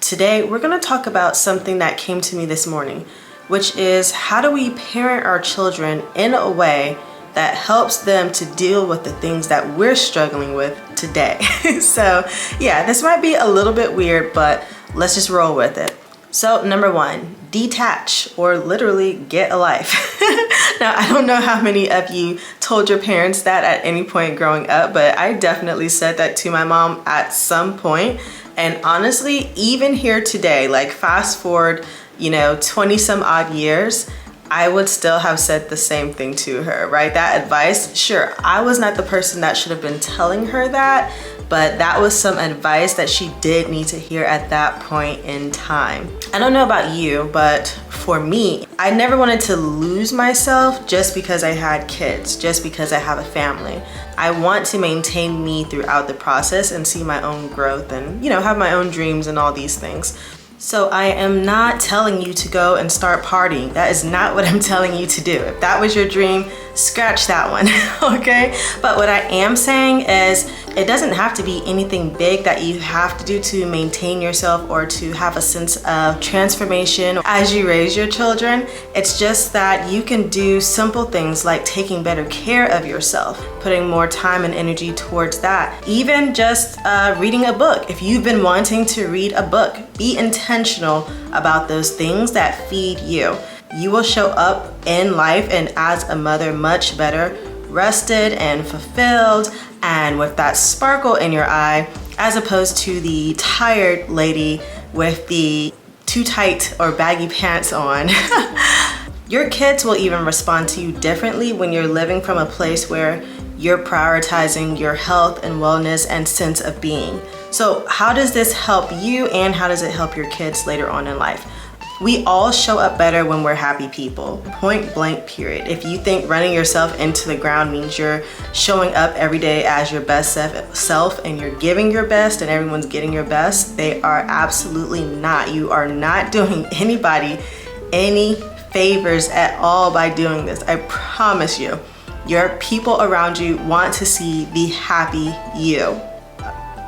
Today, we're gonna talk about something that came to me this morning, which is how do we parent our children in a way that helps them to deal with the things that we're struggling with today. So yeah, this might be a little bit weird, but let's just roll with it. So number one, detach, or literally get a life. Now, I don't know how many of you told your parents that at any point growing up, but I definitely said that to my mom at some point. And honestly, even here today, like fast forward, 20 some odd years, I would still have said the same thing to her, right? That advice, sure, I was not the person that should have been telling her that, but that was some advice that she did need to hear at that point in time. I don't know about you, but for me, I never wanted to lose myself just because I had kids, just because I have a family. I want to maintain me throughout the process and see my own growth and, have my own dreams and all these things. So I am not telling you to go and start partying. That is not what I'm telling you to do. If that was your dream, scratch that one, okay? But what I am saying is it doesn't have to be anything big that you have to do to maintain yourself or to have a sense of transformation as you raise your children. It's just that you can do simple things like taking better care of yourself, putting more time and energy towards that. Even just reading a book. If you've been wanting to read a book, be intentional about those things that feed you. You will show up in life and as a mother much better, rested and fulfilled and with that sparkle in your eye, as opposed to the tired lady with the too tight or baggy pants on. Your kids will even respond to you differently when you're living from a place where you're prioritizing your health and wellness and sense of being. So how does this help you and how does it help your kids later on in life? We all show up better when we're happy people, point blank period. If you think running yourself into the ground means you're showing up every day as your best self and you're giving your best and everyone's getting your best, they are absolutely not. You are not doing anybody any favors at all by doing this. I promise you. Your people around you want to see the happy you.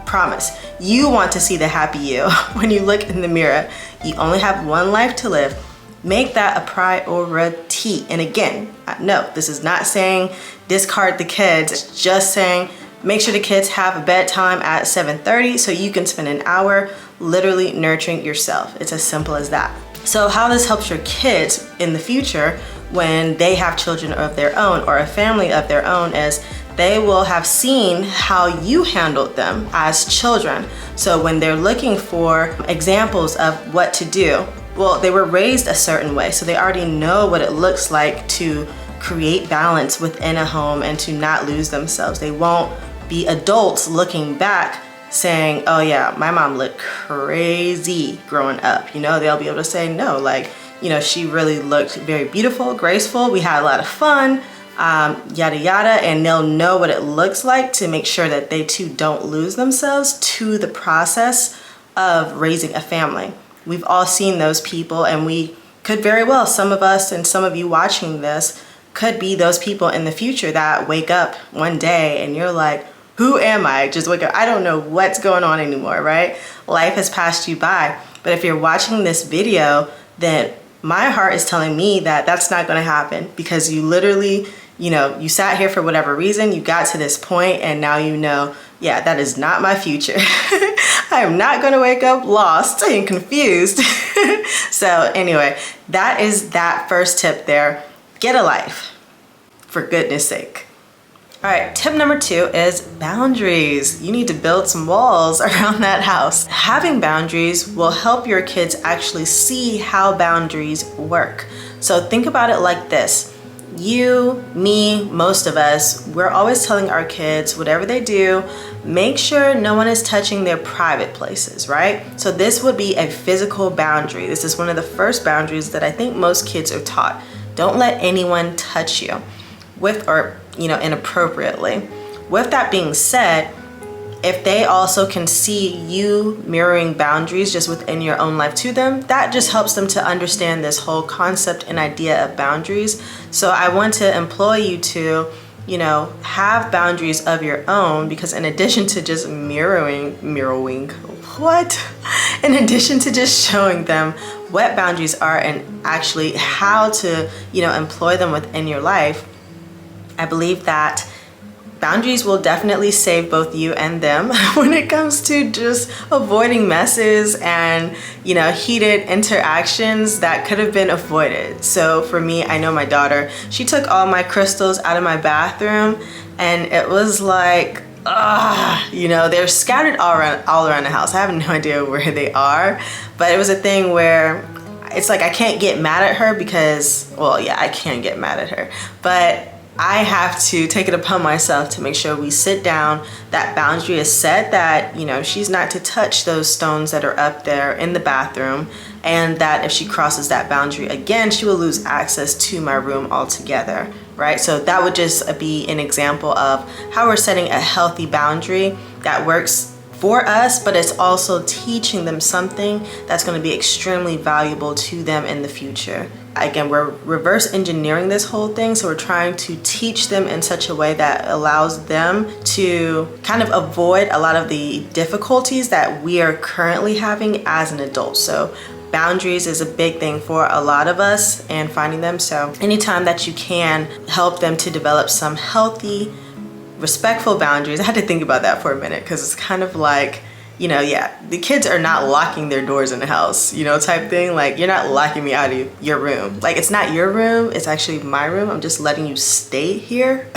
Promise. You want to see the happy you when you look in the mirror. You only have one life to live. Make that a priority. And again, no, this is not saying discard the kids. It's just saying make sure the kids have a bedtime at 7:30 so you can spend an hour literally nurturing yourself. It's as simple as that. So how this helps your kids in the future when they have children of their own or a family of their own is they will have seen how you handled them as children. So when they're looking for examples of what to do, well, they were raised a certain way, so they already know what it looks like to create balance within a home and to not lose themselves. They won't be adults looking back saying, oh yeah, my mom looked crazy growing up. They'll be able to say, no, she really looked very beautiful, graceful. We had a lot of fun. Yada yada, and they'll know what it looks like to make sure that they too don't lose themselves to the process of raising a family. We've all seen those people, and we could very well, some of us and some of you watching this could be those people in the future that wake up one day and you're like, who am I? Just wake up. I don't know what's going on anymore, right? Life has passed you by. But if you're watching this video, then my heart is telling me that that's not going to happen because you literally you sat here for whatever reason, you got to this point, and now yeah, that is not my future. I am not gonna wake up lost and confused. So anyway, that is that first tip there. Get a life, for goodness sake. All right, tip number 2 is boundaries. You need to build some walls around that house. Having boundaries will help your kids actually see how boundaries work. So think about it like this. You, me, most of us, we're always telling our kids, whatever they do, make sure no one is touching their private places, right? So this would be a physical boundary. This is one of the first boundaries that I think most kids are taught. Don't let anyone touch you inappropriately. With that being said, if they also can see you mirroring boundaries just within your own life to them, that just helps them to understand this whole concept and idea of boundaries. So I want to employ you to have boundaries of your own, because in addition to just mirroring, what? In addition to just showing them what boundaries are and actually how to, employ them within your life, I believe that boundaries will definitely save both you and them when it comes to just avoiding messes and, heated interactions that could have been avoided. So for me, I know my daughter, she took all my crystals out of my bathroom, and it was like, they're scattered all around the house. I have no idea where they are, but it was a thing where it's like I can't get mad at her because, I can get mad at her, but I have to take it upon myself to make sure we sit down, that boundary is set, that, she's not to touch those stones that are up there in the bathroom, and that if she crosses that boundary again, she will lose access to my room altogether, right? So that would just be an example of how we're setting a healthy boundary that works for us, but it's also teaching them something that's going to be extremely valuable to them in the future. Again, we're reverse engineering this whole thing, so we're trying to teach them in such a way that allows them to kind of avoid a lot of the difficulties that we are currently having as an adult. So boundaries is a big thing for a lot of us, and finding them. So anytime that you can help them to develop some healthy, respectful boundaries. I had to think about that for a minute, because it's kind of like, the kids are not locking their doors in the house, type thing. Like, you're not locking me out of your room. Like, it's not your room, it's actually my room. I'm just letting you stay here.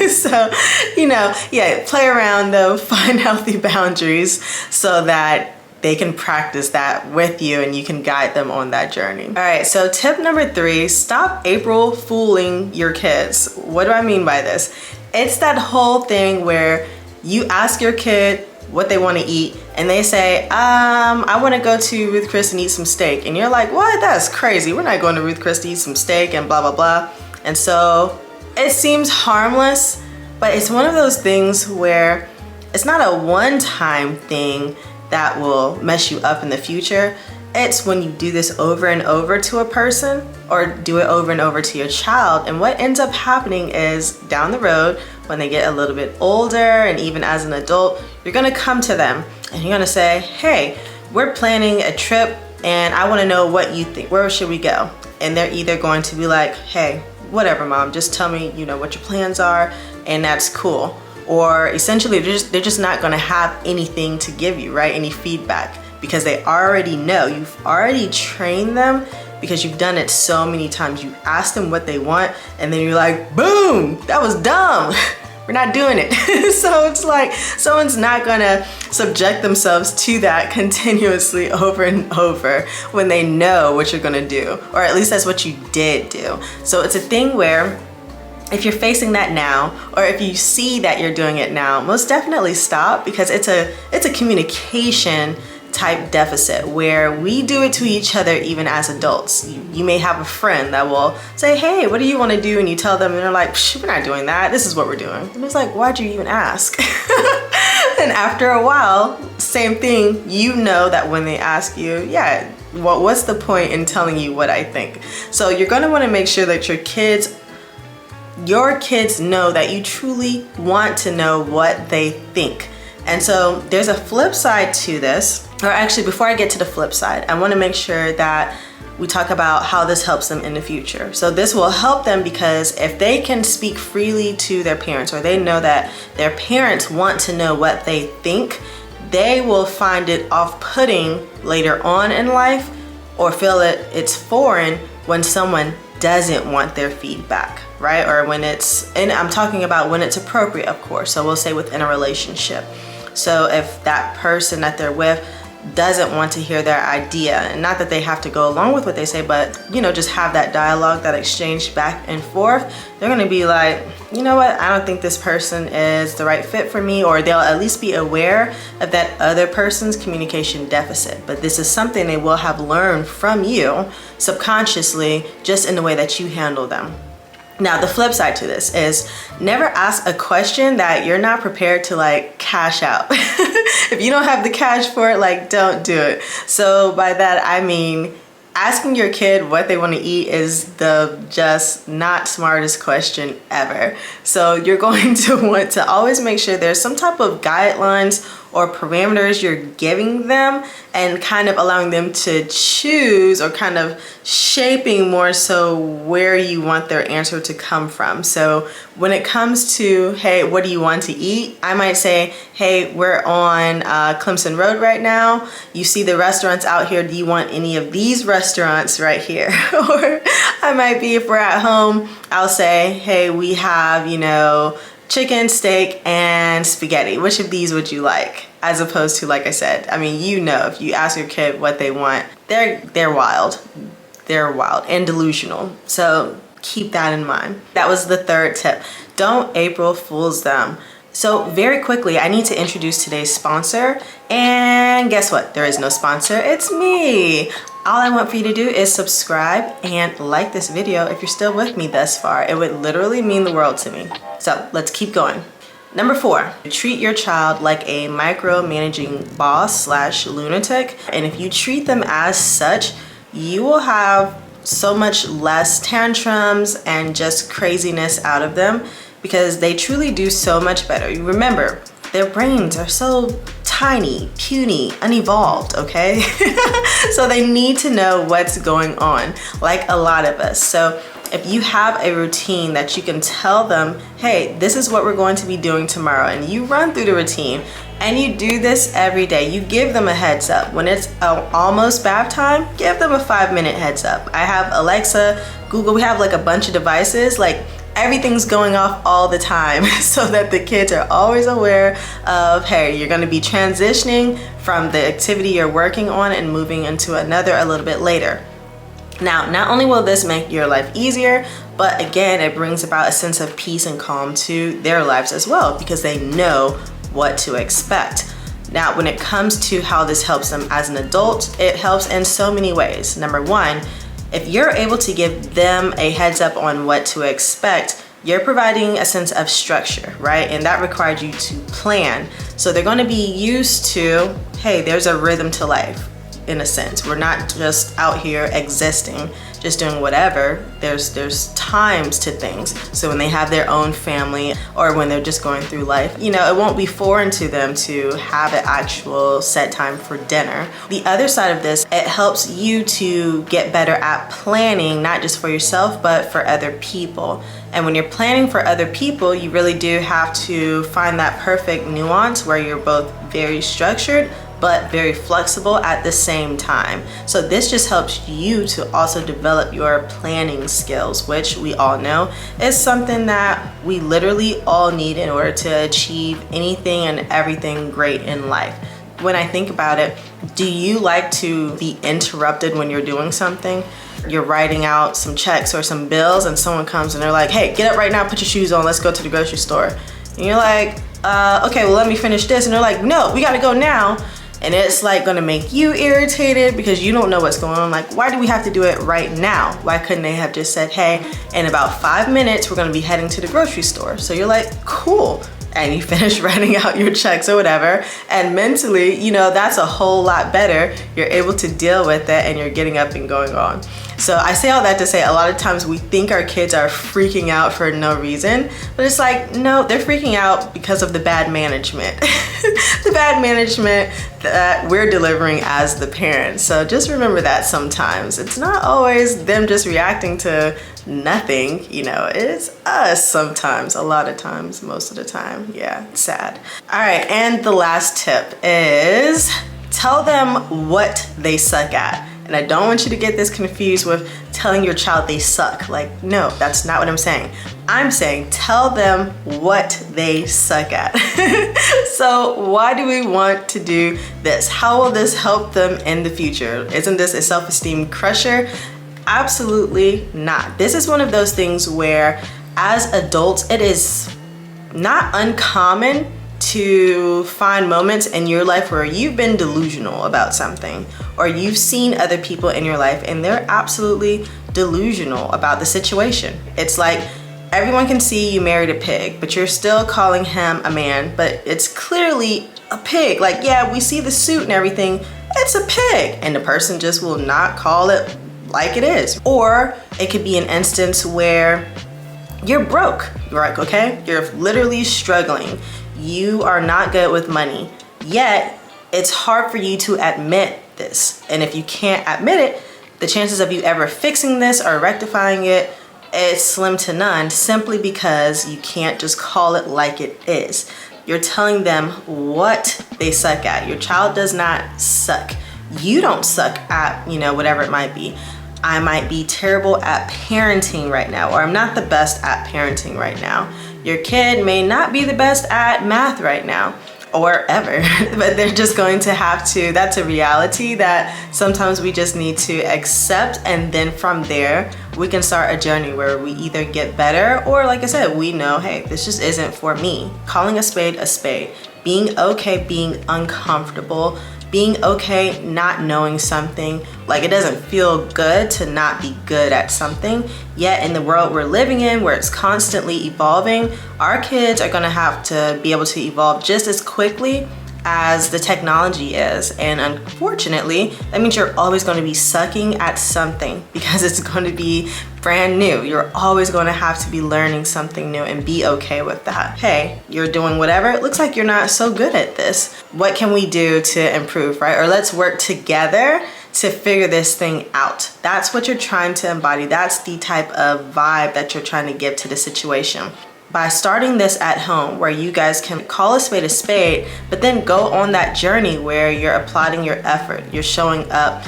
So, play around though, find healthy boundaries so that they can practice that with you and you can guide them on that journey. All right, so tip number 3, stop April fooling your kids. What do I mean by this? It's that whole thing where you ask your kid what they want to eat, and they say, I want to go to Ruth Chris and eat some steak. And you're like, what? That's crazy. We're not going to Ruth Chris to eat some steak and blah, blah, blah. And so it seems harmless, but it's one of those things where it's not a one-time thing that will mess you up in the future. It's when you do this over and over to a person, or do it over and over to your child. And what ends up happening is down the road, when they get a little bit older, and even as an adult, you're gonna come to them and you're gonna say, hey, we're planning a trip and I wanna know what you think. Where should we go? And they're either going to be like, hey, whatever, mom, just tell me, what your plans are, and that's cool. Or essentially, they're just not gonna have anything to give you, right? Any feedback, because they already know. You've already trained them, because you've done it so many times. You ask them what they want, and then you're like, boom, that was dumb. We're not doing it. So it's like someone's not gonna subject themselves to that continuously over and over when they know what you're gonna do, or at least that's what you did do. So it's a thing where if you're facing that now, or if you see that you're doing it now, most definitely stop, because it's a communication type deficit where we do it to each other even as adults. You may have a friend that will say, hey, what do you want to do? And you tell them, and they're like, we're not doing that. This is what we're doing. And it's like, why'd you even ask? And after a while, same thing, that when they ask you, what's the point in telling you what I think? So you're going to want to make sure that your kids know that you truly want to know what they think. And so there's a flip side to this, or actually before I get to the flip side, I want to make sure that we talk about how this helps them in the future. So this will help them, because if they can speak freely to their parents, or they know that their parents want to know what they think, they will find it off-putting later on in life, or feel it's foreign when someone doesn't want their feedback, right? Or when and I'm talking about when it's appropriate, of course. So we'll say within a relationship. So if that person that they're with doesn't want to hear their idea, and not that they have to go along with what they say, but just have that dialogue, that exchange back and forth, they're gonna be like, you know what, I don't think this person is the right fit for me, or they'll at least be aware of that other person's communication deficit. But this is something they will have learned from you subconsciously, just in the way that you handle them. Now, the flip side to this is never ask a question that you're not prepared to cash out. If you don't have the cash for it, don't do it. So by that, I mean, Asking your kid what they want to eat is the just not smartest question ever. So you're going to want to always make sure there's some type of guidelines or parameters you're giving them and kind of allowing them to choose, or kind of shaping more so where you want their answer to come from. So when it comes to, hey, what do you want to eat? I might say, hey, we're on Clemson Road right now. You see the restaurants out here. Do you want any of these restaurants right here? Or I might be, if we're at home, I'll say, hey, we have, you know, chicken, steak, and spaghetti. Which of these would you like? As opposed to, like I said, I mean, you know, if you ask your kid what they want, they're wild. They're wild and delusional. So keep that in mind. That was the third tip. Don't April Fool's them. So very quickly, I need to introduce today's sponsor. And guess what? There is no sponsor. It's me. All I want for you to do is subscribe and like this video if you're still with me thus far. It would literally mean the world to me. So let's keep going. Number 4, treat your child like a micromanaging boss / lunatic. And if you treat them as such, you will have so much less tantrums and just craziness out of them, because they truly do so much better. You remember, their brains are so tiny, puny, unevolved, okay? So they need to know what's going on, like a lot of us. So if you have a routine that you can tell them, hey, this is what we're going to be doing tomorrow, and you run through the routine and you do this every day, you give them a heads up. When it's almost bath time, give them a 5-minute heads up. I have Alexa, Google, we have like a bunch of devices, like everything's going off all the time so that the kids are always aware of, hey, you're gonna be transitioning from the activity you're working on and moving into another a little bit later. Now, not only will this make your life easier, but again, it brings about a sense of peace and calm to their lives as well, because they know what to expect. Now, when it comes to how this helps them as an adult, it helps in so many ways. Number 1, if you're able to give them a heads up on what to expect, you're providing a sense of structure, right? And that requires you to plan. So they're going to be used to, hey, there's a rhythm to life. In a sense, we're not just out here existing, just doing whatever. There's times to things. So when they have their own family, or when they're just going through life, you know, it won't be foreign to them to have an actual set time for dinner. The other side of this, it helps you to get better at planning, not just for yourself, but for other people. And when you're planning for other people, you really do have to find that perfect nuance where you're both very structured but very flexible at the same time. So this just helps you to also develop your planning skills, which we all know is something that we literally all need in order to achieve anything and everything great in life. When I think about it, do you like to be interrupted when you're doing something? You're writing out some checks or some bills and someone comes and they're like, hey, get up right now, put your shoes on, let's go to the grocery store. And you're like, okay, well, let me finish this. And they're like, no, we gotta go now. And it's like gonna make you irritated because you don't know what's going on. Like, why do we have to do it right now? Why couldn't they have just said, hey, in about 5 minutes, we're gonna be heading to the grocery store. So you're like, cool. And you finish writing out your checks or whatever. And mentally, you know, that's a whole lot better. You're able to deal with it and you're getting up and going on. So I say all that to say, a lot of times we think our kids are freaking out for no reason, but it's like, no, they're freaking out because of the bad management. The bad management that we're delivering as the parents. So just remember that sometimes. It's not always them just reacting to nothing, you know, it's us sometimes, a lot of times, most of the time. Yeah, it's sad. All right, and the last tip is tell them what they suck at. And I don't want you to get this confused with telling your child they suck. Like, no, that's not what I'm saying. I'm saying tell them what they suck at. So why do we want to do this? How will this help them in the future? Isn't this a self-esteem crusher? Absolutely not. This is one of those things where as adults, it is not uncommon to find moments in your life where you've been delusional about something, or you've seen other people in your life and they're absolutely delusional about the situation. It's like everyone can see you married a pig, but you're still calling him a man, but it's clearly a pig. Like, yeah, we see the suit and everything, it's a pig. And the person just will not call it like it is. Or it could be an instance where you're broke, right? Okay, you're literally struggling. You are not good with money, yet it's hard for you to admit this. And if you can't admit it, the chances of you ever fixing this or rectifying it is slim to none, simply because you can't just call it like it is. You're telling them what they suck at. Your child does not suck. You don't suck at, whatever it might be. I might be terrible at parenting right now, or I'm not the best at parenting right now. Your kid may not be the best at math right now, or ever, but they're just going to have to, that's a reality that sometimes we just need to accept, and then from there, we can start a journey where we either get better, or like I said, we know, hey, this just isn't for me. Calling a spade, being okay being uncomfortable, being okay not knowing something, like it doesn't feel good to not be good at something, yet in the world we're living in where it's constantly evolving, our kids are gonna have to be able to evolve just as quickly as the technology is. And unfortunately, that means you're always going to be sucking at something because it's going to be brand new. You're always going to have to be learning something new, and be okay with that. Hey, you're doing whatever. It looks like you're not so good at this. What can we do to improve, right? Or let's work together to figure this thing out. That's what you're trying to embody. That's the type of vibe that you're trying to give to the situation. By starting this at home, where you guys can call a spade, but then go on that journey where you're applauding your effort, you're showing up,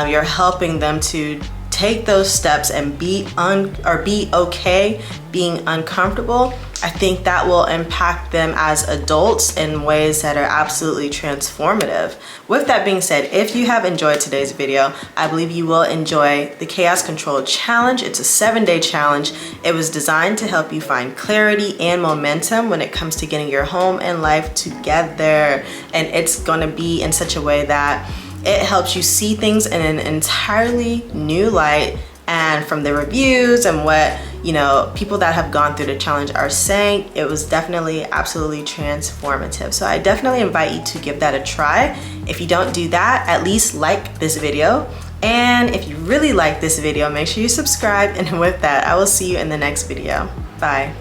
you're helping them to take those steps and be okay being uncomfortable, I think that will impact them as adults in ways that are absolutely transformative. With that being said, if you have enjoyed today's video, I believe you will enjoy the Chaos Control Challenge. It's a 7-day challenge. It was designed to help you find clarity and momentum when it comes to getting your home and life together. And it's gonna be in such a way that it helps you see things in an entirely new light. And from the reviews and what people that have gone through the challenge are saying, it was definitely absolutely transformative. So I definitely invite you to give that a try. If you don't do that, at least like this video. And if you really like this video, make sure you subscribe. And with that, I will see you in the next video. Bye.